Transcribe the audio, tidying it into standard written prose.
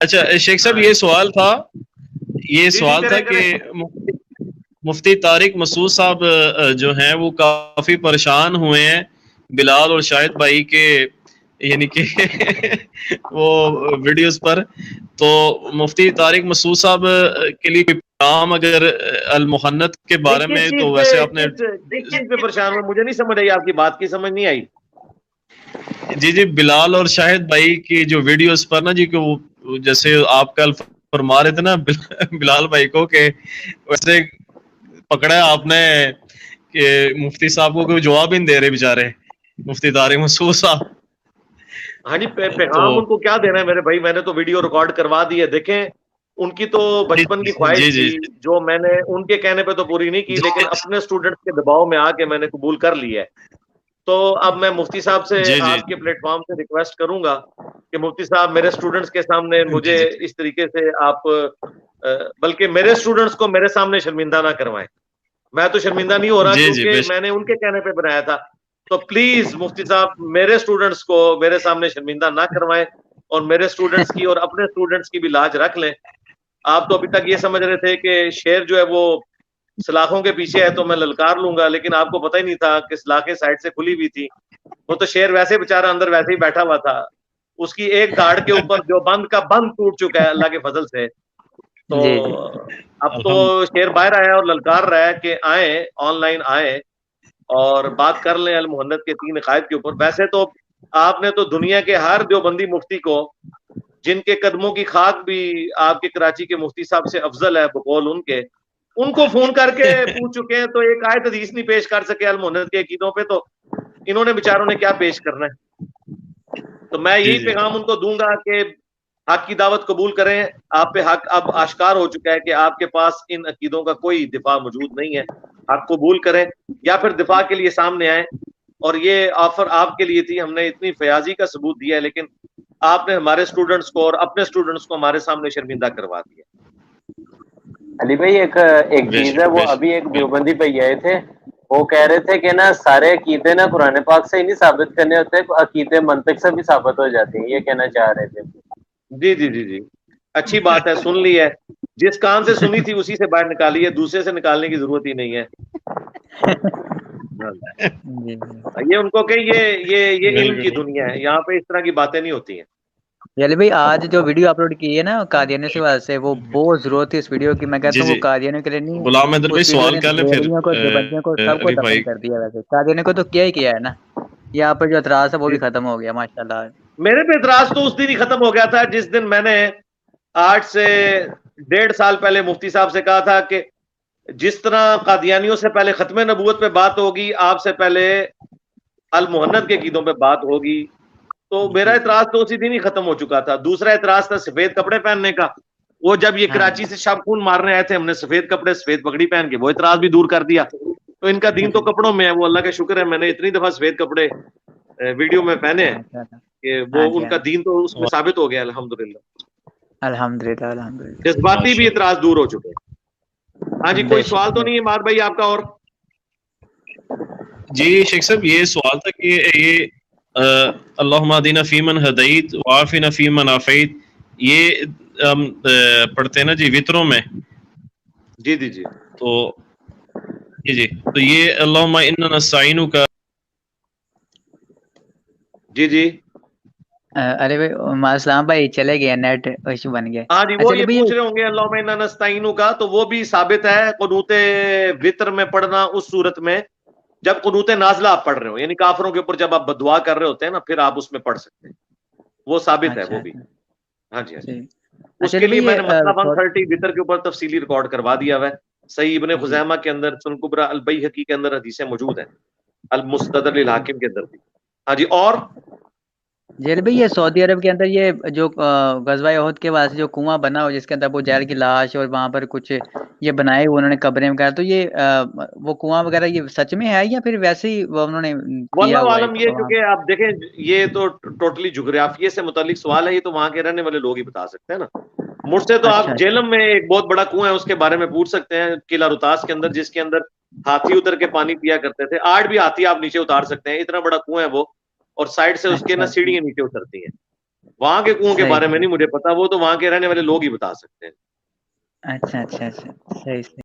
اچھا شیخ صاحب یہ سوال تھا کہ مفتی طارق مسعود صاحب جو ہیں وہ کافی پریشان ہوئے ہیں بلال اور شاہد بھائی کے یعنی کہ وہ ویڈیوز پر. تو مفتی طارق مسعود صاحب کے لیے کوئی پیغام اگر المحنت کے بارے میں, تو ویسے آپ نے کس چیز پہ پریشان ہوئے؟ مجھے نہیں سمجھ آئی آپ کی بات کی, سمجھ نہیں آئی. جی بلال اور شاہد بھائی کی جو ویڈیوز پر نا جی, کہ وہ جیسے آپ کل فرما رہے تھے نا بلال بھائی کو کہ ویسے پکڑا آپ نے کہ مفتی صاحب کو کوئی جواب ہی نہیں دے رہے بیچارے مفتی طارق مسعود صاحب. ہاں جی, پیغام ان کو کیا دینا ہے میرے بھائی, میں نے تو ویڈیو ریکارڈ کروا دی ہے. دیکھیں ان کی تو بچپن کی خواہش تھی جو میں نے ان کے کہنے پہ تو پوری نہیں کی, لیکن اپنے اسٹوڈنٹس کے دباؤ میں آ کے میں نے قبول کر لی ہے. تو اب میں مفتی صاحب سے آپ کے پلیٹ فارم سے ریکویسٹ کروں گا کہ مفتی صاحب میرے اسٹوڈنٹس کے سامنے مجھے اس طریقے سے آپ, بلکہ میرے اسٹوڈنٹس کو میرے سامنے شرمندہ نہ کروائیں. میں تو شرمندہ نہیں ہو رہا کیونکہ میں نے ان کے کہنے پہ بنایا تھا. تو پلیز مفتی صاحب میرے اسٹوڈنٹس کو میرے سامنے شرمندہ نہ کروائیں, اور میرے اسٹوڈنٹس کی اور اپنے اسٹوڈنٹس کی بھی لاج رکھ لیں. آپ تو ابھی تک یہ سمجھ رہے تھے کہ شیر جو ہے وہ سلاخوں کے پیچھے ہے تو میں للکار لوں گا, لیکن آپ کو پتہ ہی نہیں تھا کہ سلاخیں سائڈ سے کھلی ہوئی تھی. وہ تو شیر ویسے بےچارا اندر ویسے ہی بیٹھا ہوا تھا, اس کی ایک داڑھ کے اوپر جو بند کا بند ٹوٹ چکا ہے اللہ کے فضل سے. تو اب تو شیر باہر آیا اور للکار رہا ہے کہ آئیں, آن لائن آئیں اور بات کر لیں المحنت کے 3 عقائد کے اوپر. ویسے تو آپ نے تو دنیا کے ہر دیوبندی مفتی کو, جن کے قدموں کی خاک بھی آپ کے کراچی کے مفتی صاحب سے افضل ہے بقول ان کو فون کر کے پوچھ چکے ہیں, تو ایک آیت حدیث نہیں پیش کر سکے المحنت کے عقیدوں پہ, تو انہوں نے بیچاروں نے کیا پیش کرنا ہے. تو میں یہی پیغام ان کو دوں گا کہ حق کی دعوت قبول کریں. آپ پہ حق اب آشکار ہو چکا ہے کہ آپ کے پاس ان عقیدوں کا کوئی دفاع موجود نہیں ہے. حق قبول کریں یا پھر دفاع کے لیے سامنے آئیں. اور یہ آفر آپ کے لیے تھی, ہم نے اتنی فیاضی کا ثبوت دیا ہے, لیکن آپ نے ہمارے اسٹوڈنٹس کو اور اپنے اسٹوڈنٹس کو ہمارے سامنے شرمندہ کروا دیا. علی بھائی ایک چیز ہے, وہ ابھی ایک دیوبندی پہ آئے تھے, وہ کہہ رہے تھے کہ نا سارے عقیدے نا قرآن پاک سے ہی نہیں ثابت کرنے ہوتے, عقیدے منطق سے بھی ثابت ہو جاتے ہیں, یہ کہنا چاہ رہے تھے. جی اچھی بات ہے, سن لی ہے. جس کان سے سنی تھی اسی سے باہر نکالی ہے, دوسرے سے نکالنے کی ضرورت ہی نہیں ہے. یہ ان کو کہ یہ علم کی دنیا ہے, یہاں پہ اس طرح کی باتیں نہیں ہوتی ہیں. یعنی بھائی آج جو ویڈیو اپلوڈ کی ہے نا قادیانی سے واسطے, وہ بہت ضرورت تھی اس ویڈیو کی. میں کہتا ہوں وہ قادیانی کے لیے نہیں, غلام حیدر بھائی سوال کر لیں پھر کو دیوبندیوں کو سب کو دفن کر دیا. ویسے قادیانی کو تو کیا ہے نا, یہاں پر جو اعتراض ہے وہ بھی ختم ہو گیا ماشاءاللہ. میرے پہ اعتراض تو اس دن ہی ختم ہو گیا تھا جس دن میں نے 8 سے 1.5 سال پہلے مفتی صاحب سے کہا تھا کہ جس طرح قادیانیوں سے پہلے ختم نبوت پہ بات ہوگی, آپ سے پہلے المحنت کے عقیدوں پہ بات ہوگی. تو میرا اعتراض تو اسی دن ہی ختم ہو چکا تھا. دوسرا اعتراض تھا سفید کپڑے پہننے کا, وہ جب یہ کراچی سے شب خون مارنے آئے تھے, ہم نے سفید کپڑے سفید پگڑی پہن کے وہ اعتراض بھی دور کر دیا. تو ان کا دین تو کپڑوں میں ہے, وہ اللہ کا شکر ہے میں نے اتنی دفعہ سفید کپڑے ویڈیو میں پہنے ہیں کہ وہ ان کا دین تو اس میں ثابت ہو گیا الحمدللہ. جذباتی بھی اعتراض دور ہو چکے. ہاں جی, کوئی سوال تو نہیں ہے مار بھائی آپ کا؟ اور جی شیخ صاحب یہ سوال تھا کہ یہ اللہم اہدنا فیمن ہدیت وعافنا فیمن عافیت, یہ ہم پڑھتے ہیں نا جی وطروں میں. جی تو یہ اللہم انا نستعینک. جی ارے بھائی اسلام بھائی چلے گئے, نیٹ ایشو بن گیا. ہاں جی, وہ یہ پوچھ رہے ہوں گے اللہم انا نستعینک کا, تو وہ بھی ثابت ہے قنوت وطر میں پڑھنا اس صورت میں جب قنوت نازلہ آپ پڑھ رہے ہو, یعنی کافروں کے اوپر جب آپ دعا کر رہے ہوتے ہیں نا, پھر آپ اس میں پڑھ سکتے ہیں. وہ ثابت ہے وہ بھی. ہاں جی اس کے لیے میں نے مسئلہ 130 وطر کے اوپر تفصیلی ریکارڈ کروا دیا ہوا ہے. صحیح ابن خزیمہ کے اندر, سنن کبریٰ البیہقی کے اندر حدیثیں موجود ہیں, المستدرک للحاکم کے اندر بھی. ہاں جی, اور جیل بھائی یہ سعودی عرب کے اندر یہ جو غزوہ احد کے واسطے جو کنواں بنا ہو جس کے اندر ابو جہل کی لاش اور وہاں پر کچھ یہ بنائے ہوئے انہوں نے قبریں وغیرہ, تو یہ وہ کنواں وغیرہ یہ سچ میں ہے یا پھر ویسے ہی انہوں نے کیا واللہ ہوا عالم. یہ چونکہ آپ دیکھیں یہ تو ٹوٹلی جغرافیے سے متعلق سوال ہے, یہ تو وہاں کے رہنے والے لوگ ہی بتا سکتے ہیں نا. مجھ سے تو آپ جیلم میں ایک بہت بڑا کنواں ہے اس کے بارے میں پوچھ سکتے ہیں, قلعہ رتاس کے اندر, جس کے اندر ہاتھی اتر کے پانی پیا کرتے تھے. آج بھی ہاتھی آپ نیچے اتار سکتے ہیں, اتنا بڑا کنواں ہے وہ, اور سائڈ سے اس کے نا سیڑھیاں نیچے اترتی ہیں. وہاں کے کنویں کے صحیح بارے میں نہیں مجھے پتا، وہ تو وہاں کے رہنے والے لوگ ہی بتا سکتے ہیں. اچھا اچھا اچھا صحیح صحیح